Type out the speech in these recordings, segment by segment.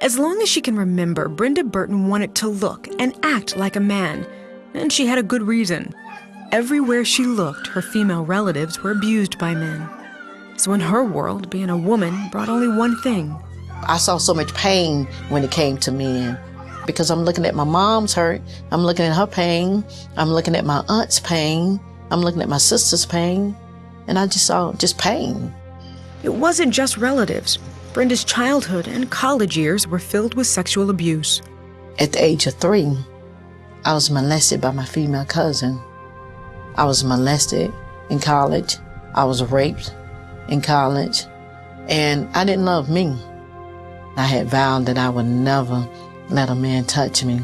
As long as she can remember, Brenda Burton wanted to look and act like a man, and she had a good reason. Everywhere she looked, her female relatives were abused by men. So in her world, being a woman brought only one thing. I saw so much pain when it came to men because I'm looking at my mom's hurt. I'm looking at her pain. I'm looking at my aunt's pain. I'm looking at my sister's pain. And I just saw just pain. It wasn't just relatives. Brenda's childhood and college years were filled with sexual abuse. At the age of 3, I was molested by my female cousin. I was molested in college. I was raped in college. And I didn't love me. I had vowed that I would never let a man touch me,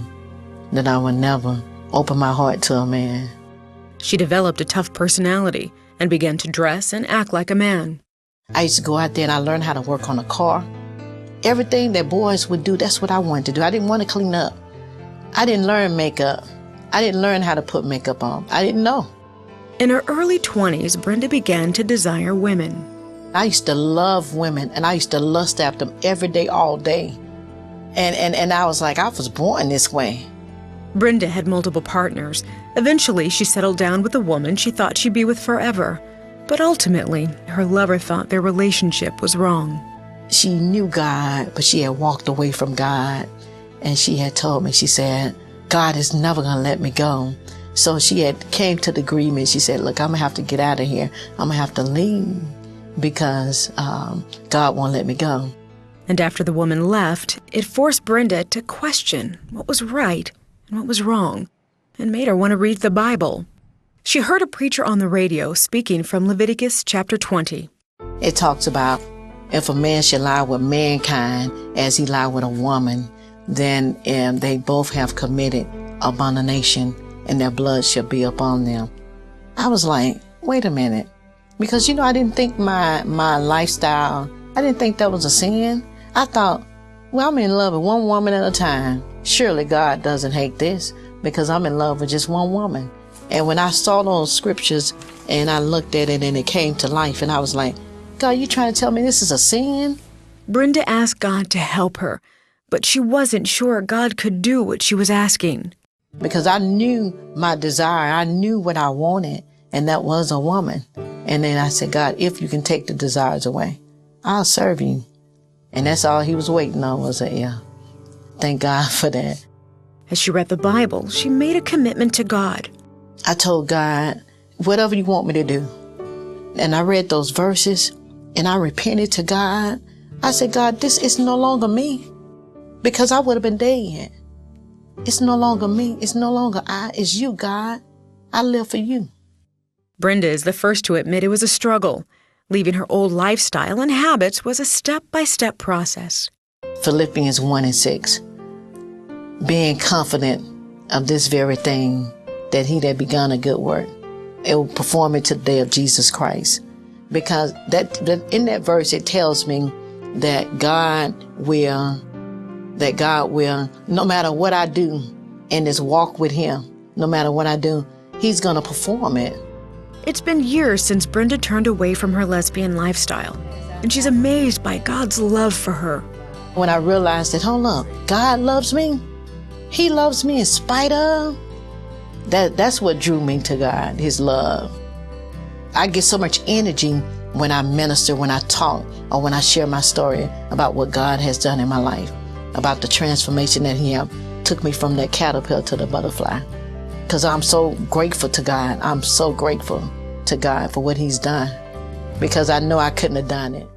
that I would never open my heart to a man. She developed a tough personality and began to dress and act like a man. I used to go out there and I learned how to work on a car. Everything that boys would do, that's what I wanted to do. I didn't want to clean up. I didn't learn makeup. I didn't learn how to put makeup on. I didn't know. In her early 20s, Brenda began to desire women. I used to love women and I used to lust after them every day, all day. And I was like, I was born this way. Brenda had multiple partners. Eventually, she settled down with a woman she thought she'd be with forever. But ultimately, her lover thought their relationship was wrong. She knew God, but she had walked away from God. And she had told me, she said, God is never going to let me go. So she had came to the agreement. She said, look, I'm going to have to get out of here. I'm going to have to leave because God won't let me go. And after the woman left, it forced Brenda to question what was right and what was wrong, and made her want to read the Bible. She heard a preacher on the radio speaking from Leviticus chapter 20. It talks about if a man shall lie with mankind as he lie with a woman, then they both have committed abomination and their blood shall be upon them. I was like, wait a minute. Because, I didn't think my lifestyle, I didn't think that was a sin. I thought, well, I'm in love with one woman at a time. Surely God doesn't hate this because I'm in love with just one woman. And when I saw those scriptures and I looked at it and it came to life and I was like, God, you trying to tell me this is a sin? Brenda asked God to help her, but she wasn't sure God could do what she was asking. Because I knew my desire. I knew what I wanted, and that was a woman. And then I said, God, if you can take the desires away, I'll serve you. And that's all he was waiting on was a yeah. Thank God for that. As she read the Bible, she made a commitment to God. I told God, whatever you want me to do. And I read those verses and I repented to God. I said, God, this is no longer me because I would have been dead. It's no longer me. It's no longer I. It's you, God. I live for you. Brenda is the first to admit it was a struggle. Leaving her old lifestyle and habits was a step-by-step process. Philippians 1:6. Being confident of this very thing, that he that begun a good work, it will perform it to the day of Jesus Christ. Because that in that verse, it tells me that God will, no matter what I do in this walk with him, no matter what I do, he's going to perform it. It's been years since Brenda turned away from her lesbian lifestyle, and she's amazed by God's love for her. When I realized that, hold up, God loves me. He loves me in spite of. That's what drew me to God, his love. I get so much energy when I minister, when I talk, or when I share my story about what God has done in my life, about the transformation that he took me from that caterpillar to the butterfly. Because I'm so grateful to God. I'm so grateful to God for what he's done. Because I know I couldn't have done it.